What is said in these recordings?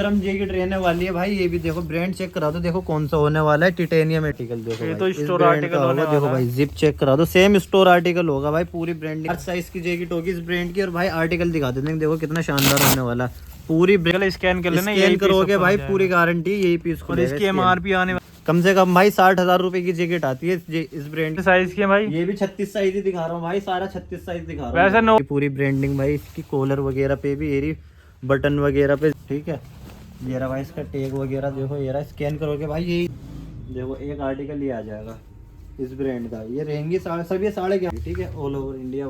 गरम जैकेट रहने वाली है भाई। ये भी देखो ब्रांड चेक करा दो, देखो कौन सा होने वाला है, टाइटेनियम आर्टिकल। देखो ये भाई, तो स्टोर आर्टिकल होने वाला देखो है। भाई जिप चेक करा दो, सेम स्टोर आर्टिकल होगा भाई। पूरी ब्रांड हर साइज की जैकेट होगी इस ब्रांड की। और भाई आर्टिकल दिखा देते हैं, देखो कितना शानदार होने वाला है। पूरी स्कैन कर लेना, स्कैन करोगे भाई, पूरी गारंटी यही पीस। और इसकी MRP आने कम से कम भाई 60,000 रुपए की जैकेट आती है इस ब्रांड की। साइज की है भाई। ये भी 36 साइज ही दिखा रहा हूँ भाई, सारा 36 साइज दिखा रहा हूँ। वैसे नो पूरी ब्रांडिंग भाई इसकी, कॉलर वगैरह पे भी, एरी बटन वगैरह पे, ठीक है। ये रहा भाई इसका टैग वगैरह, देखो ये रहा। स्कैन करोगे भाई यही देखो एक आर्टिकल ये आ जाएगा इस ब्रांड का। ये रहेंगी सब ये 11.5, ठीक है, ऑल ओवर इंडिया।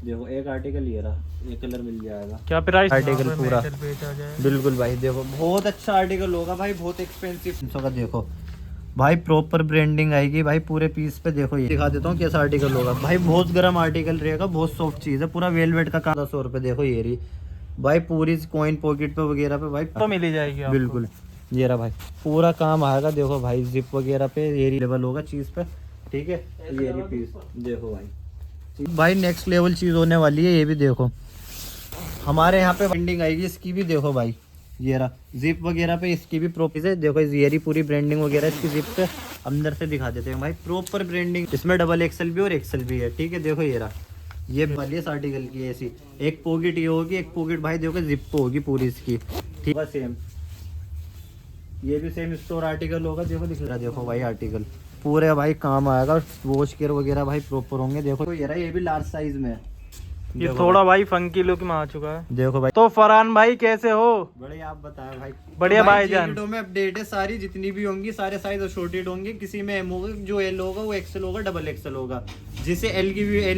देखो एक आर्टिकल ये रहा, ये कलर मिल जाएगा। क्या प्राइस आर्टिकल पूरा बिल्कुल भाई। देखो बहुत अच्छा आर्टिकल होगा भाई, बहुत एक्सपेंसिव का। देखो भाई प्रॉपर ब्रांडिंग आएगी भाई पूरे पीस पे। देखो ये दिखा देता हूँ कैसा आर्टिकल होगा भाई। बहुत गर्म आर्टिकल रहेगा, बहुत सॉफ्ट चीज है, पूरा वेलवेट का काम। 100 रुपए। देखो ये रही भाई, पूरी कॉइन पॉकेट पे वगैरह पे भाई तो मिल ही जाएगी आपको। बिल्कुल। ये रहा भाई, पूरा काम आएगा। देखो भाई जिप वगैरह पे ये लेवल होगा चीज पे, ठीक है। ये रही पीस, देखो भाई नेक्स्ट लेवल चीज होने वाली है। ये भी देखो हमारे यहाँ पे ब्रांडिंग आएगी इसकी भी। देखो भाई ये रहा जिप वगैरह पे इसकी भी प्रॉपर है। देखो ये रही पूरी ब्रांडिंग वगैरह इसकी जिप पे। अंदर से दिखा देते हैं भाई, प्रॉपर ब्रांडिंग। इसमें डबल एक्सल भी और एक्सल भी है, ठीक है। देखो ये रहा, ये वाली इस आर्टिकल की ऐसी एक पॉकेट ये होगी, एक पॉकेट भाई देखो जिप होगी पूरी इसकी, ठीक है। सेम ये भी सेम स्टोर आर्टिकल होगा। देखो दिख रहा, देखो भाई आर्टिकल पूरे भाई काम आएगा। वॉश केयर वगैरह भाई प्रॉपर होंगे। देखो ये रहा, ये भी लार्ज साइज में है। ये थोड़ा भाई फंकी लुक में आ चुका है। देखो भाई। तो फरहान भाई कैसे हो? बढ़िया, आप बताएं भाई। बढ़िया भाईजान। जैकेटों में अपडेट है सारी, जितनी भी होंगी सारे साइज असॉर्टेड होंगे। किसी में एम होगा, जो एल होगा वो एक्सेल होगा, डबल एक्सेल होगा। जिसे एल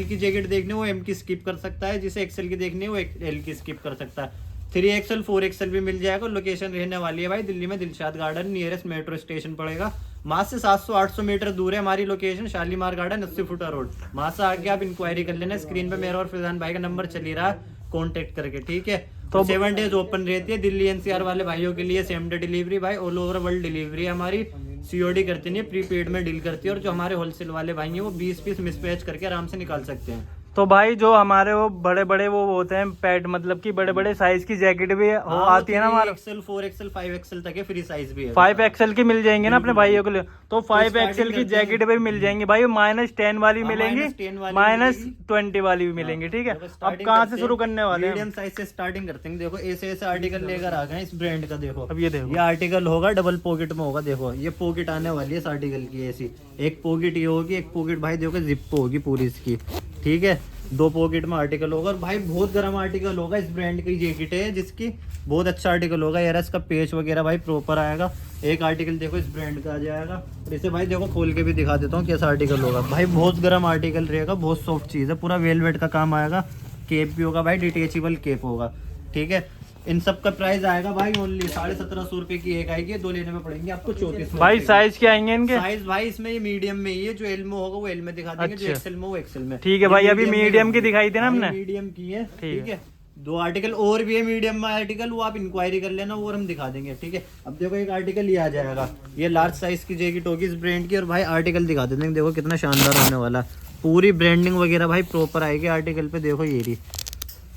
की जैकेट देखनी है वो एम की स्किप कर सकता है, जिसे एक्सेल की देखनी है वो एल की स्किप कर सकता है। 3XL 4XL भी मिल जाएगा। लोकेशन रहने वाली है भाई दिल्ली में Dilshad garden, nearest metro station पड़ेगा। वहां से 700-800 मीटर दूर है हमारी लोकेशन, शालीमार गार्डन 80 फुटा रोड। वहां से आके आप इंक्वायरी कर लेना। स्क्रीन पे मेरा और फैजान भाई का नंबर चल ही रहा है, कॉन्टेक्ट करके, ठीक है। तो 7 डेज ओपन रहती है। दिल्ली NCR वाले भाइयों के लिए सेम डे डिलीवरी भाई, ऑल ओवर वर्ल्ड डिलीवरी है हमारी। COD करती नहीं है, प्रीपेड में डील करती है। और जो हमारे होलसेल वाले भाई हैं वो 20 पीस मिसपैच करके आराम से निकाल सकते हैं। तो भाई जो हमारे वो बड़े बड़े वो होते हैं पैड, मतलब कि बड़े बड़े साइज की जैकेट भी हो आती है ना हमारे। 3XL 4XL 5XL तक है, फ्री साइज भी है। 5XL की मिल जाएंगी ना अपने भाइयों के लिए। तो 5XL की जैकेट भी मिल जाएंगी भाई। -10 वाली मिलेंगी, -20 वाली भी मिलेंगी, ठीक है। अब कहाँ से शुरू करने वाले हैं? मीडियम साइज से स्टार्टिंग करते हैं। देखो ऐसे आर्टिकल लेकर आ गए इस ब्रांड का। देखो अब ये देखो, ये आर्टिकल होगा डबल पॉकेट में होगा। देखो ये पॉकेट आने वाली है इस आर्टिकल की ऐसी। एक पॉकेट ये होगी, एक पॉकेट भाई देखो जिप होगी पूरी इसकी, ठीक है। 2 पॉकेट में आर्टिकल होगा। और भाई बहुत गर्म आर्टिकल होगा, इस ब्रांड की जैकेट है जिसकी बहुत अच्छा आर्टिकल होगा। यार इसका पेच वगैरह भाई प्रॉपर आएगा। एक आर्टिकल देखो इस ब्रांड का आ जाएगा। और इसे भाई देखो खोल के भी दिखा देता हूँ कैसा आर्टिकल होगा भाई। बहुत गर्म आर्टिकल रहेगा, बहुत सॉफ्ट चीज है, पूरा वेलवेट का काम आएगा। केप भी होगा भाई, डिटेचेबल केप होगा, ठीक है। इन सब का प्राइस आएगा भाई ओनली 1750 रुपए की एक आएगी। 2 लेने में पड़ेंगे आपको 34 भाई साइज क्या आएंगे इनके? साइज भाई इसमें ये मीडियम में ही है। जो एल में होगा वो एल में दिखा देंगे, जो एक्सेल में वो एक्सेल में, ठीक है भाई। अभी मीडियम की दिखाई थी ना हमने, मीडियम की है, ठीक है। 2 आर्टिकल और भी है मीडियम में आर्टिकल, वो आप इंक्वायरी कर लेना और हम दिखा देंगे, ठीक है। अब देखो एक आर्टिकल ये आ जाएगा, ये लार्ज साइज की जैकेट होगी इस ब्रांड की। और भाई आर्टिकल दिखा देते हैं, देखो कितना शानदार होने वाला। पूरी ब्रांडिंग वगैरह भाई प्रॉपर आएगी आर्टिकल पे। देखो ये रही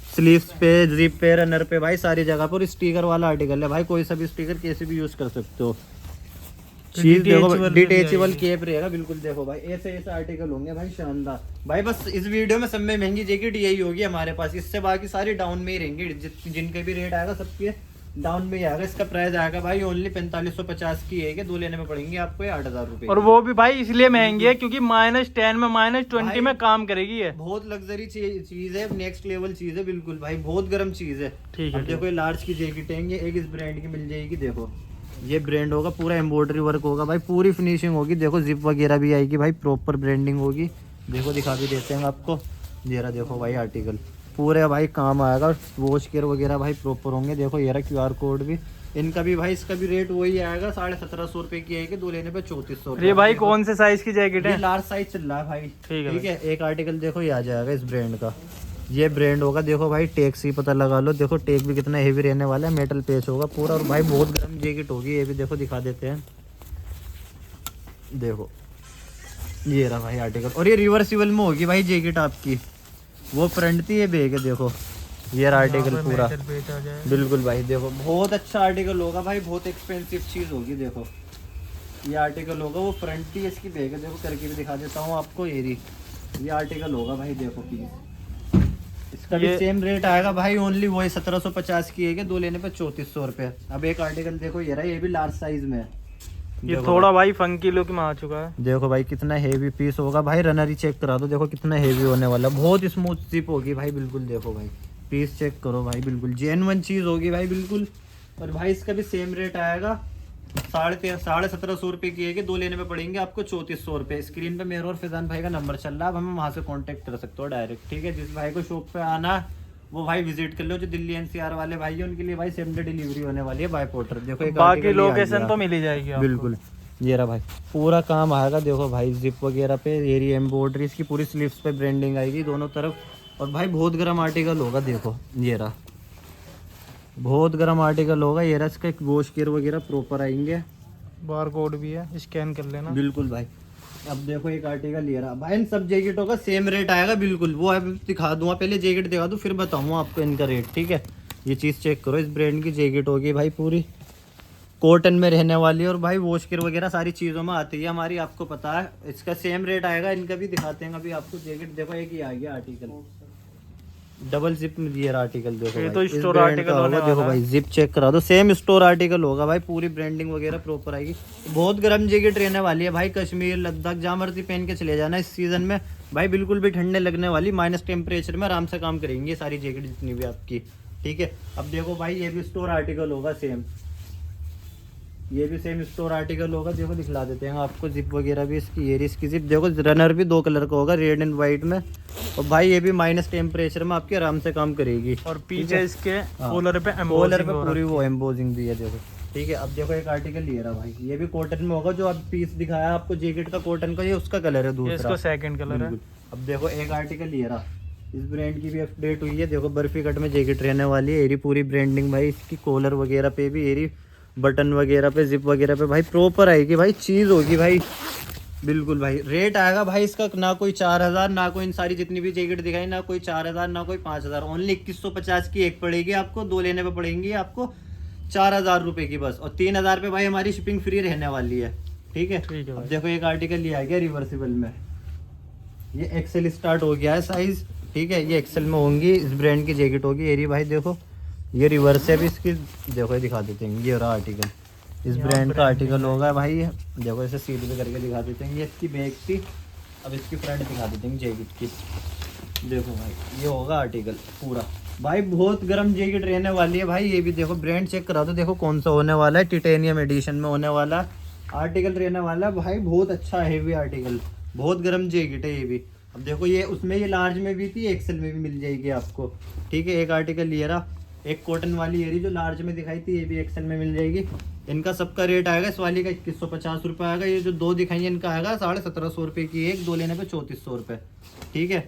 स्लीव्स पे, जिप पे, रनर पे भाई सारी जगह पर। स्टिकर वाला आर्टिकल है भाई, कोई सा भी स्टिकर कैसे भी यूज कर सकते हो। चीज देखो डिटेचेबल केप रहेगा बिल्कुल। देखो भाई ऐसे आर्टिकल होंगे भाई शानदार भाई। बस इस वीडियो में सब में महंगी जैकेट यही होगी हमारे पास। इससे बाकी सारी डाउन में ही रहेंगे। जिनके भी रेट आएगा सबके डाउन में ही आएगा। इसका प्राइस आएगा भाई ओनली 4550 की है। 2 लेने में पड़ेंगे आपको 8000 रुपए। और वो भी भाई इसलिए महंगी है क्योंकि -10 में -20 में काम करेगी। है बहुत लग्जरी चीज है, नेक्स्ट लेवल चीज है बिल्कुल भाई। बहुत गर्म चीज है, ठीक है। देखो ये लार्ज की जैकेट है, एक इस ब्रांड की मिल जाएगी। देखो ये ब्रांड होगा, पूरा एम्ब्रॉयडरी वर्क होगा भाई, पूरी फिनिशिंग होगी। देखो जिप वगैरह भी आएगी भाई, प्रॉपर ब्रांडिंग होगी। देखो दिखा भी देते हैं आपको। जरा देखो भाई आर्टिकल पूरे भाई काम आएगा। वॉश केयर वगैरह भाई प्रॉपर होंगे। देखो ये रहा QR कोड भी इनका भी भाई। इसका भी रेट वही आएगा 1750 रुपए की आएगी। 2 लेने पे 3400। ये भाई कौन से साइज की जैकेट है? लार्ज साइज चल रहा है भाई, ठीक है। एक आर्टिकल देखो ये आ जाएगा इस ब्रांड का। ये ब्रांड होगा। देखो भाई टैग से ही पता लगा लो। देखो टैग भी कितना हेवी रहने वाला है, मेटल पेच होगा पूरा। और भाई बहुत गर्म जैकेट होगी ये भी। देखो दिखा देते हैं, देखो ये रहा भाई आर्टिकल। और ये रिवर्सिबल में होगी भाई जैकेट आपकी। वो फ्रंट थी, ये बैग है। देखो ये आर्टिकल यहाँ पे पूरा metal पेच आ जाएगा। बिल्कुल भाई देखो बहुत अच्छा आर्टिकल होगा भाई, बहुत एक्सपेंसिव चीज होगी। देखो ये आर्टिकल होगा, वो फ्रंट ही इसकी बैग है, देखो करके भी दिखा देता हूँ आपको। ये आर्टिकल होगा भाई, देखो पीस इसका भी सेम रेट आएगा भाई, ओनली वही 1750 की है, दो लेने पे 3400 रुपये। अब एक आर्टिकल देखो ये रहा, ये भी लार्ज साइज में है। ये थोड़ा भाई फंकी लुक में आ चुका है। देखो भाई कितना हेवी पीस होगा भाई, रनर ही चेक करा दो, देखो कितना हेवी होने वाला, बहुत स्मूथ जिप होगी भाई बिल्कुल। देखो भाई पीस चेक करो भाई, बिल्कुल जेन्युइन चीज होगी भाई बिल्कुल। और भाई इसका भी सेम रेट आएगा, 1750 रुपये की है, दो लेने में पड़ेंगे आपको 3400 रुपये। स्क्रीन पे मेरे और फैजान भाई का नंबर चल रहा है, अब हमें वहाँ से कांटेक्ट कर सकते हो डायरेक्ट, ठीक है। जिस भाई को शॉप पे आना वो भाई विजिट कर लो, जो दिल्ली एनसीआर वाले भाई है उनके लिए भाई सेम डे डिलीवरी होने वाली है बाय पोर्टर। देखो एक बाकी article ये आ लोकेशन गया। तो मिल ही जाएगी आपको। बिल्कुल ये रहा भाई, पूरा काम आएगा। देखो भाई जिप वगैरह पे एरी एम्ब्रॉयडरी, इसकी पूरी स्लीव्स पे ब्रांडिंग आएगी दोनों तरफ। और भाई बहुत गर्म आर्टिकल होगा, देखो ये रहा बहुत गर्म आर्टिकल होगा। ये रहा इसका वॉश केयर वगैरह प्रॉपर आएंगे, बार कोड भी है, स्कैन कर लेना। बिल्कुल भाई। अब देखो एक आर्टिकल ये रहा भाई, इन सब जैकेटों का सेम रेट आएगा बिल्कुल। वो अब दिखा दूंगा, पहले जैकेट दिखा दूँ फिर बताऊंगा आपको इनका रेट, ठीक है। ये चीज़ चेक करो, इस ब्रांड की जैकेट होगी भाई, पूरी कॉटन में रहने वाली है। और भाई वॉश केयर वगैरह सारी चीज़ों में आती है हमारी, आपको पता है। इसका सेम रेट आएगा, इनका भी दिखाते हैं अभी आपको। जैकेट देखो एक ही आ गया आर्टिकल, डबल जिप में दिया आर्टिकल। देखो ये भाई, तो इस स्टोर ब्रांड आर्टिकल का होने होगा। देखो वाला भाई जिप चेक करा दो, सेम स्टोर आर्टिकल होगा भाई, पूरी ब्रांडिंग वगैरह प्रॉपर आएगी। बहुत गर्म जैकेट रहने वाली है भाई, कश्मीर लद्दाख जहाँ मर्जी पहन के चले जाना इस सीजन में भाई, बिल्कुल भी ठंडे लगने वाली, माइनस टेम्परेचर में आराम से काम करेंगे सारी जैकेट जितनी भी आपकी, ठीक है। अब देखो भाई ये भी स्टोर आर्टिकल होगा सेम, ये भी सेम स्टोर आर्टिकल होगा। देखो दिखला देते हैं आपको जिप वगैरह भी इसकी। ये इसकी जिप देखो, रनर भी दो कलर का होगा, रेड एंड व्हाइट में। और भाई ये भी माइनस टेम्परेचर में आपके आराम से काम करेगी। और पीछे इसके कॉलर पे पूरी वो एम्बोजिंग भी है, देखो ठीक है। अब देखो एक आर्टिकल ये रहा भाई, ये भी कॉटन में होगा, जो अब पीस दिखाया आपको जैकेट का कॉटन का, ये उसका कलर है दूसरा, इसका सेकंड कलर है। अब देखो एक आर्टिकल ये रहा, इस ब्रांड की भी अपडेट हुई है। देखो बर्फी कट में जैकेट रहने वाली है, एरी पूरी ब्रांडिंग भाई इसकी, कॉलर वगैरह पे भी एरी, बटन वगैरह पे, जिप वगैरह पे भाई प्रॉपर आएगी भाई, चीज़ होगी भाई बिल्कुल भाई। रेट आएगा भाई इसका ना कोई 4000, ना कोई इन सारी जितनी भी जैकेट दिखाई, ना कोई 4000, ना कोई 5000, ओनली 2150 की एक पड़ेगी आपको, दो लेने पे पड़ेंगी आपको 4000 रुपए की बस। और 3000 पे भाई हमारी शिपिंग फ्री रहने वाली है, ठीक है। अब देखो एक आर्टिकल ये आ गया रिवर्सिबल में, ये एक्सेल स्टार्ट हो गया है साइज, ठीक है। ये एक्सेल में होंगी, इस ब्रांड की जैकेट होगी एरी भाई। देखो ये रिवर्स है भी इसकी, देखो ये दिखा देते हैं, ये रहा आर्टिकल, इस ब्रांड का आर्टिकल होगा भाई। देखो इसे सील भी करके दिखा देते हैं, ये इसकी बैक थी। अब इसकी फ्रंट दिखा देते हैं जैकेट की, देखो भाई ये होगा आर्टिकल पूरा भाई, बहुत गर्म जैकेट रहने वाली है भाई। ये भी देखो ब्रांड चेक करा दो, देखो कौन सा होने वाला है, टिटेनियम एडिशन में होने वाला आर्टिकल रहने वाला है भाई, बहुत अच्छा हेवी आर्टिकल, बहुत गर्म जैकेट है ये भी। अब देखो ये उसमें ये लार्ज में भी थी, एक्सेल में भी मिल जाएगी आपको, ठीक है। एक आर्टिकल ये रहा, एक कॉटन वाली एरी जो लार्ज में दिखाई थी, ये भी एक्सेल में मिल जाएगी। इनका सबका रेट आएगा, इस वाली का 2150 रुपये आएगा, ये जो दो दिखाई है इनका आएगा 1750 रुपये की एक, दो लेने पे 3400 रुपये, ठीक है।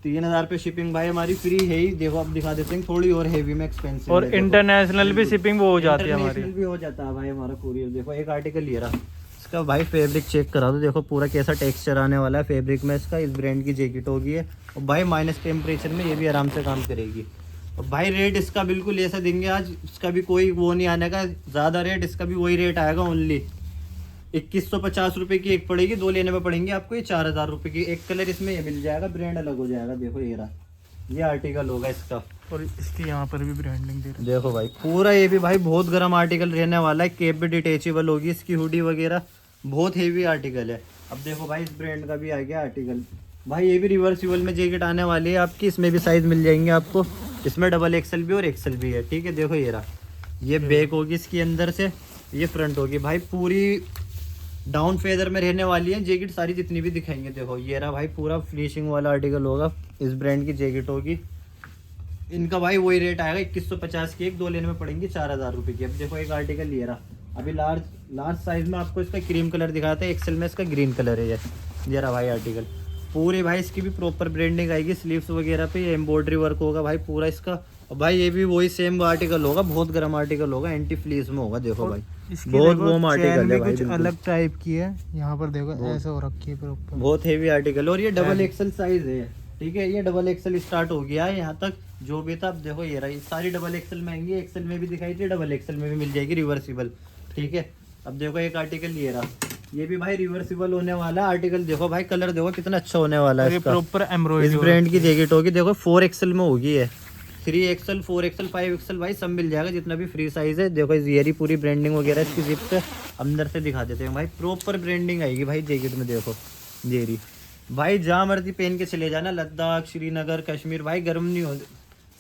3000 पे शिपिंग भाई हमारी फ्री है ही। देखो अब दिखा देते हैं थोड़ी और हेवी में एक्सपेंसिव, और इंटरनेशनल भी शिपिंग वो हो जाती है हमारी, भी हो जाता है भाई हमारा कुरियर। देखो एक आर्टिकल ये रहा, इसका भाई फैब्रिक चेक करा दो, देखो पूरा कैसा टेक्सचर आने वाला है फैब्रिक में इसका। इस ब्रांड की जैकेट होगी है, और भाई माइनस टेम्परेचर में ये भी आराम से काम करेगी। और भाई रेट इसका बिल्कुल ऐसा देंगे आज, इसका भी कोई वो नहीं आने का ज़्यादा रेट, इसका भी वही रेट आएगा, ओनली 2150 रुपये की एक पड़ेगी, दो लेने में पड़ेंगे आपको ये 4000 रुपये की। एक कलर इसमें ये मिल जाएगा, ब्रांड अलग हो जाएगा। देखो ये रहा, ये आर्टिकल होगा इसका, और इसकी यहाँ पर भी ब्रांडिंग दे रहा है। देखो भाई पूरा ये भी भाई बहुत गर्म आर्टिकल रहने वाला है, केप भी डिटेचेबल होगी इसकी, हुडी वगैरह बहुत हेवी आर्टिकल है। अब देखो भाई इस ब्रांड का भी आ गया आर्टिकल भाई, ये भी रिवर्सिबल में जैकेट आने वाली है आपकी, इसमें भी साइज मिल जाएंगे आपको, इसमें डबल एक्सल भी और एक्सल भी है, ठीक है। देखो ये रहा, ये बैक होगी इसकी अंदर से, ये फ्रंट होगी भाई, पूरी डाउन फेदर में रहने वाली है जैकेट सारी जितनी भी दिखाएंगे। देखो ये रहा भाई पूरा फिनिशिंग वाला आर्टिकल होगा, इस ब्रांड की जैकेट होगी। इनका भाई वही रेट आएगा 2150 की एक, दो लेने में पड़ेंगी 4000 रुपये की। अब देखो एक आर्टिकल ये रहा, अभी लार्ज साइज में आपको इसका क्रीम कलर दिखाया था, एक्सेल में इसका ग्रीन कलर है ये रहा भाई आर्टिकल। पूरी भाई इसकी भी प्रॉपर ब्रांडिंग आएगी, स्लीव्स वगैरह पे ये एम्ब्रॉयडरी वर्क होगा भाई पूरा इसका। और भाई ये भी वही सेम आर्टिकल होगा, बहुत गर्म आर्टिकल होगा, एंटी फ्लीस में होगा। देखो भाई बहुत वार्म आर्टिकल है भाई, कुछ अलग टाइप की है, यहाँ पर देखो ऐसे हो रखी है प्रॉपर, बहुत हेवी आर्टिकल। और ये डबल एक्सल साइज है, ठीक है, ये डबल एक्सल स्टार्ट हो गया है यहाँ तक। जो भी था। अब देखो ये रहा, ये सारी डबल एक्सल में आएंगी, एक्सल में भी दिखाई थी, डबल एक्सल में भी मिल जाएगी रिवर्सिबल, ठीक है। अब देखो एक आर्टिकल ये रहा, ये भी भाई रिवर्सिबल होने वाला आर्टिकल। देखो भाई कलर देखो कितना अच्छा होने वाला है इसका, प्रॉपर एम्ब्रॉयडरी इस ब्रांड की जैकेट होगी। देखो 4XL में होगी है, 3XL 4XL 5XL भाई सब मिल जाएगा, जितना भी फ्री साइज है। देखो ये पूरी ब्रांडिंग वगैरह इसकी जिप पे अंदर से दिखा देते हैं भाई, प्रॉपर ब्रांडिंग आएगी भाई जैकेट में। देखो ये भाई जहाँ मर्जी पहन के चले जाना, लद्दाख, श्रीनगर, कश्मीर, भाई गर्म नहीं हो,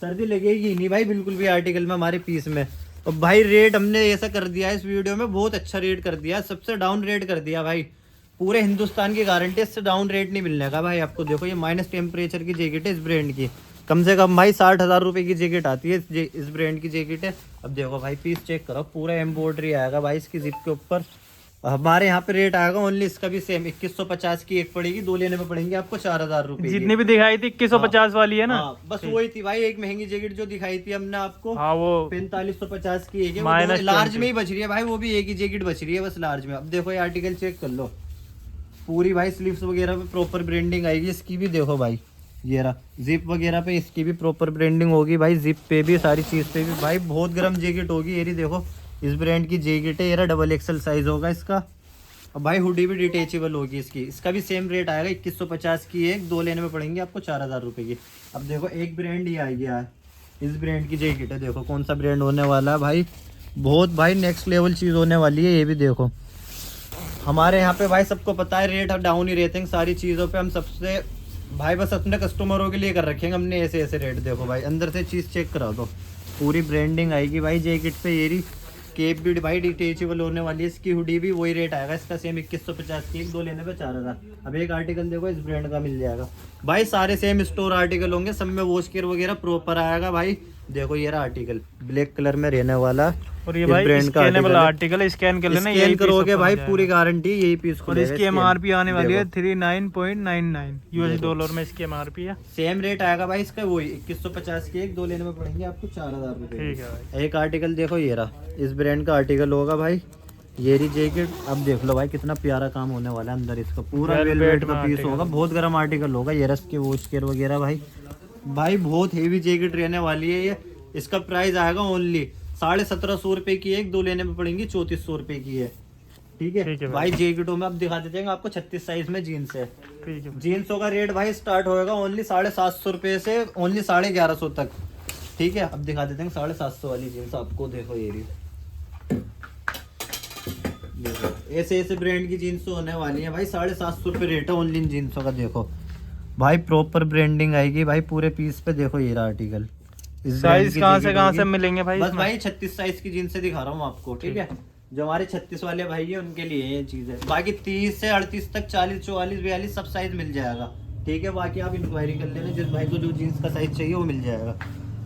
सर्दी लगेगी नहीं भाई बिल्कुल भी आर्टिकल में हमारे पीस में। और भाई रेट हमने ऐसा कर दिया है इस वीडियो में, बहुत अच्छा रेट कर दिया, सबसे डाउन रेट कर दिया भाई, पूरे हिंदुस्तान की गारंटी, इससे डाउन रेट नहीं मिलने का भाई आपको। देखो ये माइनस टेम्परेचर की जैकेट है इस ब्रांड की, कम से कम भाई 60,000 रुपये की जैकेट आती है इस ब्रांड की जैकेट है। अब देखो भाई पीस चेक करो, पूरा एम्ब्रॉयडरी आएगा भाई इसकी जिप के ऊपर। हमारे यहाँ पे रेट आएगा ओनली इसका भी सेम 2150 की एक पड़ेगी, दो लेने में पड़ेंगे आपको 4000 रुपये। जितनी भी दिखाई थी 2150 वाली है ना, बस वही थी भाई। एक महंगी जैकेट जो दिखाई थी हमने आपको, हाँ वो 4550 की एक है, लार्ज में ही बच रही है भाई, वो भी एक ही जैकेट बच रही है बस लार्ज में। अब देखो ये आर्टिकल चेक कर लो, पूरी भाई स्लीव्स वगैरह पे प्रॉपर ब्रांडिंग आएगी इसकी भी। देखो भाई ये रहा, जिप वगैरह पे इसकी भी प्रॉपर ब्रांडिंग होगी भाई, जिप पे भी सारी चीज पे भी भाई बहुत गर्म जैकेट होगी। ये देखो इस ब्रांड की जैकेट है, ये डबल एक्सल साइज होगा इसका। और भाई हुडी भी डिटेचेबल होगी इसकी, इसका भी सेम रेट आएगा 2150 की एक, दो लेने में पड़ेंगे आपको 4000 रुपये की। अब देखो एक ब्रांड ही आ गया है, इस ब्रांड की जैकेट है, देखो कौन सा ब्रांड होने वाला है भाई, बहुत भाई नेक्स्ट लेवल चीज़ होने वाली है। ये भी देखो हमारे यहाँ पे भाई सबको पता है रेट डाउन ही रहते हैं सारी चीज़ों पे, हम सबसे भाई बस अपने कस्टमरों के लिए कर रखेंगे हमने ऐसे ऐसे रेट। देखो भाई अंदर से चीज़ चेक करा दो, पूरी ब्रांडिंग आएगी भाई जैकेट पे। ये केप भी भाई डिटेचेबल होने वाली है, इसकी हुडी भी वही रेट आएगा इसका सेम 2150 की एक, दो लेने पे 4000। अब एक आर्टिकल देखो इस ब्रांड का मिल जाएगा भाई, सारे सेम स्टोर आर्टिकल होंगे, सब में वॉश केयर वगैरह प्रॉपर आएगा भाई। देखो ये रहा आर्टिकल ब्लैक कलर में रहने वाला, और ये भाई स्कैनेबल आर्टिकल, स्कैन कर लेना, स्कैन करोगे भाई पूरी गारंटी यही पीस। और इसकी एमआरपी आने वाली है 39.99 यूएस डॉलर में इसकी एमआरपी है। सेम रेट आएगा भाई इसका वही 2150 की एक, दो लेने में पड़ेंगे आपको 4000 रुपये। ठीक है भाई। एक आर्टिकल देखो ये रहा, इस ब्रांड का आर्टिकल होगा भाई, ये रही जैकेट। अब देख लो भाई कितना प्यारा काम होने वाला है अंदर, इसका पूरा वेलवेट का पीस होगा, बहुत गर्म आर्टिकल होगा। ये रस के वॉश केयर वगैरह भाई बहुत हेवी जैकेट रहने वाली है ये। इसका प्राइस आएगा ओनली 1750 रुपये की एक, दो लेने में पड़ेंगी 3400 रुपये की है, ठीक है भाई। जैकेटों में अब दिखा देते हैं आपको 36 साइज में जीन्स है, जीन्सों का रेट भाई स्टार्ट होएगा ओनली 750 रुपये से ओनली 1150 तक, ठीक है। अब दिखा देते हैं 750 वाली जीन्स आपको। देखो ये रही, देखो ऐसे ऐसे ब्रांड की जीन्स होने वाली है भाई, 750 रुपये रेट है ओनली इन जीन्सों का। देखो भाई प्रॉपर ब्रांडिंग आएगी भाई पूरे पीस पे। देखो ये रहा आर्टिकल, साइज कहाँ से मिलेंगे भाई? बस भाई 36 साइज की जीन्स से दिखा रहा हूँ आपको, ठीक है। जो हमारे 36 वाले भाई है उनके लिए ये चीज है, बाकी 30 से 38 तक, 40, 44, 42 सब साइज मिल जाएगा, ठीक है। बाकी आप इंक्वायरी कर लेना, जिस भाई को जो जीन्स का साइज चाहिए वो मिल जाएगा।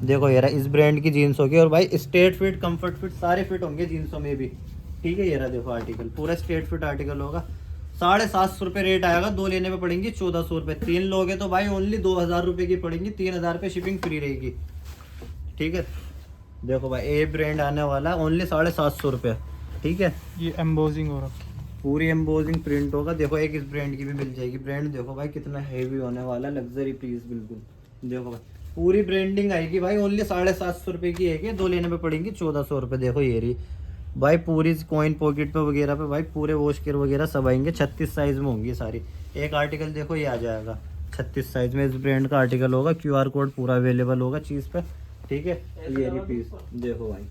देखो यार इस ब्रांड की जीन्स होगी, और भाई स्ट्रेट फिट, कंफर्ट फिट सारे फिट होंगे जीन्सों में भी, ठीक है। ये रहा देखो आर्टिकल, पूरा स्ट्रेट फिट आर्टिकल होगा, 750 रुपये रेट आएगा, दो लेने में पड़ेंगे 1400 रुपये। 3 लोग हैं तो भाई ओनली 2000 रुपये की पड़ेंगी, 3000 पे शिपिंग फ्री रहेगी, ठीक है। देखो भाई ए ब्रांड आने वाला ओनली 750 रुपये, ठीक है। ये एम्बोजिंग हो रहा, पूरी एम्बोजिंग प्रिंट होगा। देखो एक इस ब्रांड की भी मिल जाएगी, ब्रांड देखो भाई कितना हेवी होने वाला, लग्जरी पीस बिल्कुल। देखो भाई पूरी ब्रांडिंग आएगी भाई, ओनली 750 रुपये की एक है, दो लेने पे पड़ेंगी 1400 रुपये। देखो ये रही भाई, पूरी कॉइन पॉकेट पे वगैरह पे भाई पूरे वॉश केयर वगैरह सब आएंगे, 36 साइज में होंगी सारी। एक आर्टिकल देखो ये आ जाएगा 36 साइज में, इस ब्रांड का आर्टिकल होगा, QR कोड पूरा अवेलेबल होगा चीज़ पे, ठीक है। ये रही पीस, देखो भाई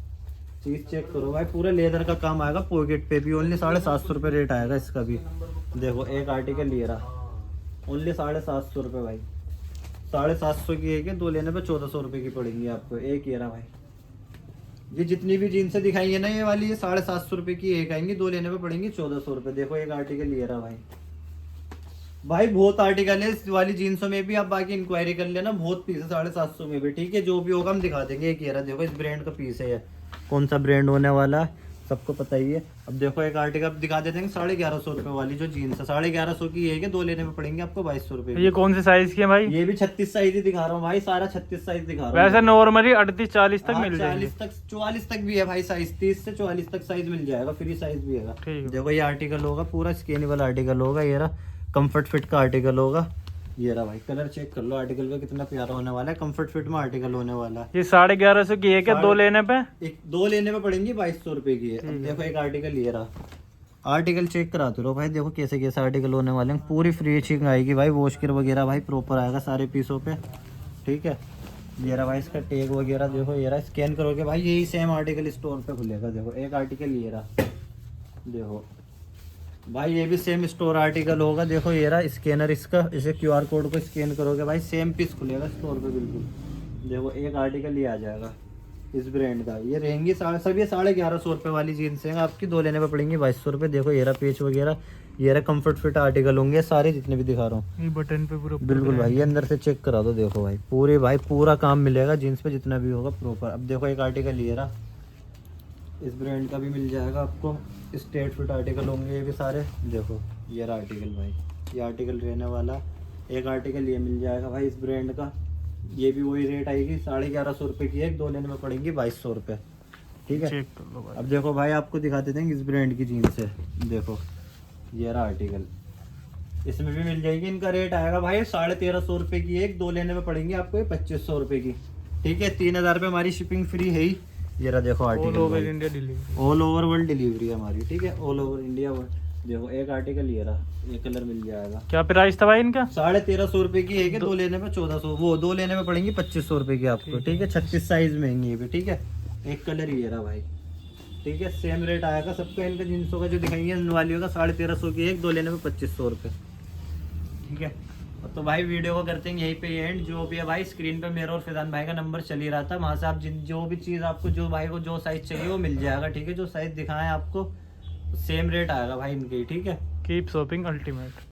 चीज़ चेक करो भाई, पूरा लेदर का काम आएगा, पॉकेट पे भी ओनली 750 रुपये रेट आएगा इसका भी। देखो एक आर्टिकल ले रहा ओनली 750 रुपये भाई, 750 की एक है, दो लेने पे 1400 रुपये की पड़ेंगी आपको एक। ये रहा भाई, ये जितनी भी जीन्स दिखाई है ना ये वाली, ये 750 रुपये की एक आएंगी, दो लेने पे पड़ेंगी 1400 रुपये। देखो एक आर्टिकल ये रहा भाई बहुत आर्टिकल है इस वाली जीन्सों में भी, आप बाकी इंक्वायरी कर लेना, बहुत पीस है 750 में भी, ठीक है। जो भी होगा हम दिखा देंगे। एक ये रहा देखो, इस ब्रांड का पीस है, ये कौन सा ब्रांड होने वाला सबको पता ही है। अब देखो एक आर्टिकल अब दिखा देते हैं 1150 रुपये वाली जो जीन्स है, 1150 की एक है, दो लेने में पड़ेंगे आपको 2200 रुपये। ये कौन से साइज की है भाई? ये भी 36 साइज ही दिखा रहा हूँ भाई, सारा 36 साइज दिखा रहा हूँ। वैसे नॉर्मली 38-40 तक मिल जाएगी, 40 तक 44 तक भी है भाई साइज, 30 से 44 तक साइज मिल जाएगा, फ्री साइज भी है। देखो ये आर्टिकल होगा, पूरा स्कैनेबल आर्टिकल होगा, ये रहा कंफर्ट फिट का आर्टिकल होगा, ये रहा भाई, कलर चेक कर लो आर्टिकल का, कितना प्यारा होने वाला है, कंफर्ट फिट में आर्टिकल होने वाला है। ये 1150 की है क्या दो लेने पे? एक दो लेने में पड़ेंगी 2200 रुपए की है। अब देखो एक आर्टिकल ये रहा, आर्टिकल चेक कराते रहो भाई, देखो कैसे कैसे आर्टिकल होने वाले हैं, पूरी फ्री चिंग आएगी भाई, वॉश किट वगैरह भाई प्रॉपर आएगा सारे पीसों पे, ठीक है। ये रहा भाई इसका टैग वगैरह, देखो ये रहा, स्कैन करोगे भाई यही सेम आर्टिकल स्टोर पे खुलेगा। देखो एक आर्टिकल ये रहा, देखो भाई ये भी सेम स्टोर आर्टिकल होगा। देखो ये रहा स्कैनर इसका, इसे QR कोड को स्कैन करोगे भाई सेम पीस खुलेगा स्टोर पे बिल्कुल। देखो एक आर्टिकल ये आ जाएगा इस ब्रांड का, ये रहेंगी सभी 1150 रुपये वाली जीन्स है आपकी, दो लेने पे पड़ेंगी 2200 रुपये। देखो ये रहा पेच वगैरह, ये रहा कंफर्ट फिट आर्टिकल होंगे सारे जितने भी दिखा रहा हूँ, ये बटन पे पूरा बिल्कुल भाई। ये अंदर से चेक करा दो, देखो भाई पूरे भाई पूरा काम मिलेगा जीन्स पे जितना भी होगा प्रॉपर। अब देखो एक आर्टिकल ये रहा, इस ब्रांड का भी मिल जाएगा आपको, स्ट्रेट फिट आर्टिकल होंगे ये भी सारे। देखो ये रहा आर्टिकल भाई, ये आर्टिकल रहने वाला। एक आर्टिकल ये मिल जाएगा भाई इस ब्रांड का, ये भी वही रेट आएगी 1150 रुपये की है, दो लेने में पड़ेंगी 2200 रुपये, ठीक है। चेक कर लो भाई। अब देखो भाई आपको दिखा देते हैं इस ब्रांड की जीन्स है, देखो ये रहा आर्टिकल, इसमें भी मिल जाएगी। इनका रेट आएगा भाई 1350 रुपये की एक, दो लेने में पड़ेंगी आपको ये 2500 रुपये की, ठीक है। 3000 रुपये हमारी शिपिंग फ्री है ही। ये रहा देखो all article, over India delivery, all over world delivery है हमारी, ठीक है, ऑल ओवर इंडिया वर्ल्ड। देखो एक आर्टिकल ये रहा, ये कलर मिल जाएगा। क्या प्राइस था भाई इनका? 1350 रुपये की है, दो लेने में 1400, वो दो लेने में पड़ेंगी 2500 रुपये की आपको, ठीक है। 36 साइज में है ये भी, ठीक है। एक कलर ये रहा भाई, ठीक है, सेम रेट आएगा सबका इनका जींसों का जो दिखाएंगे इन वालियों का, 1350 की एक, दो लेने में 2500 रुपये, ठीक है। तो भाई वीडियो को करते हैं यहीं पे एंड। जो भी है भाई स्क्रीन पे मेरा और फैजान भाई का नंबर चल ही रहा था, वहाँ से आप जो भी चीज़ आपको, जो भाई को जो साइज चाहिए वो मिल जाएगा, ठीक है। जो साइज दिखाएं आपको सेम रेट आएगा भाई इनके, ठीक है। Keep shopping ultimate.